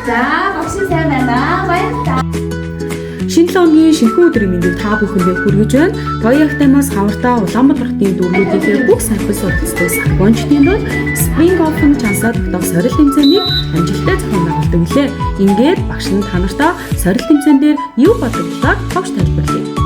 За, багш сайн байна. Баярлалаа. Шинэ 7 өдрийн шинэхэн өдрийн мэндийг та бүхэндээ хүргэж байна. Тоёхтаймаас хавартаа Улаанбаатар хотын дөрвүүдийнхээ бүх сампл суралцдаг сарбончны бол Spring Open чансаа тогтоох сорил тэмцээнийг амжилттай зохион байгуулдаг билээ. Ингээд багш нь та нартаа сорил тэмцээн дээр юу бодож талаар товч тайлбарлая.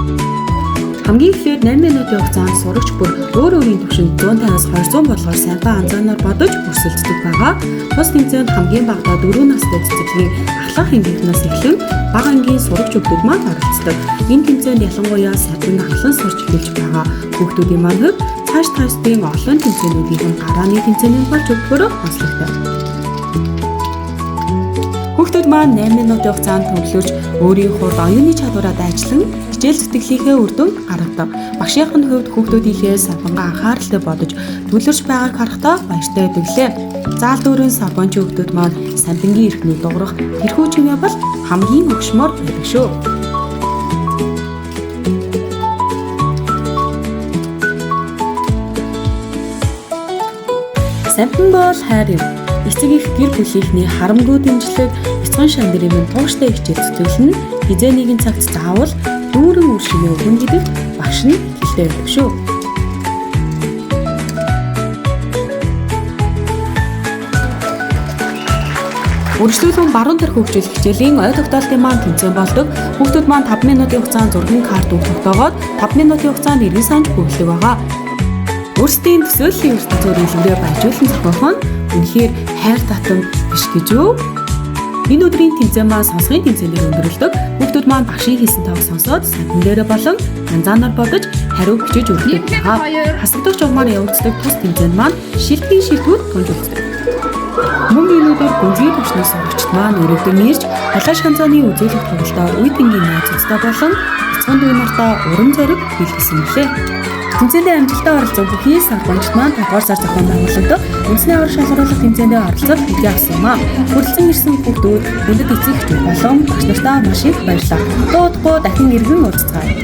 Хамгийн эхлээд 8 минутын хугацаанд сурагч бүр өөрийн түвшинд 150-аас 200 болгоор сампаа анзаарнаар бодож өрсөлддөг байгаа. Тус тэмцээнд хамгийн багадаа 4 настай цэцэрлэгийн ахлах хэнгийнхнээс эхлэн бага ангийн сурагчдууд маань оролцдог. Энэ тэмцээнд ялангуяа садран ахлан сурч эхэлж байгаа хүүхдүүдийн маань хувьд цааш тестийн олон тэмцээнүүдийн гарааны тэмцээний болж өгөхөөр онцлогтой. Хүүхдүүд маань 8 минутын хугацаанд төвлөрч өөрийн хурд оюуны чадвараа дайчлан хичээл зүтгэлийнхээ үр дүнд гаргадаг. Багшийн хувьд хүүхдүүдийнхээ савгангаа анхааралтай бодож төлөрч байгааг харахтаа баяртай байдлаа. Заал дүүрэн савганч хүүхдүүд маань самбингийн эрхний дуурах тэрхүү чимээ бол хамгийн өгшмөр байдаг шүү. Самбин бол хайр юм. Эцэг их гэр бүлийнхний харамгүй дэмжлэг, бяцхан шандрын тууштай хичээл зүтгэлэн хизээ нэгэн цагт заавал дүүрэн үр шимээ өгнө гэдэгт багш нь итгэлтэй байдаг шүү. Үргэлжлүүлэн баруун тарих хөгжил хичээлийн ой тогтоолтын маань тэмцээн болдог. Хүүхдүүд маань 5 минутын хугацаанд зургийн карт үг тогтоогоод 5 минутын хугацаанд иргэн санж бүгэлдэг байгаа. Өөрсдийн төсөөллийн ертөнцөөр илүүрээ баяжуулан зохиох нь үнэхээр хайр татам биш гэж үү? Энэ өдрийн тэмцээн маань сонсгын тэмцээнээр өндөрлөдөг. Хүүхдүүд маань багшийн хийсэн тоог сонсоод самбин дээрээ болон янзаанаар бодож хариу бичиж өгдөг байгаа. Хасагдах журмаар явагддаг тус тэмцээнд маань шилтгэн шилтгүүд тунж өгдөг. Мөн энэ өдөр гүнзгий төвчний сурагчид маань өрөвдөн ирж халааш ханцааны үзүүлэлт тоглолтоор үе тэнгийн найзуудтай болон бяцхан дүү нартаа уран зориг бэлгэлсэн билээ. Тэмцээндээ амжилттай оролцсон бүхий сарбончид маань 5 сар зохион байгуулагдав. Үндэсний аврах шалгаруулах тэмцээндээ оролцоод хэдий авсан юм а. Хүрэлцэн ирсэн хүүхдүүд өндөд эцэг эхчүүд болон багш нартаа маш их баярлалаа. Дуудахгүй дахин иргэн уулзцгаая.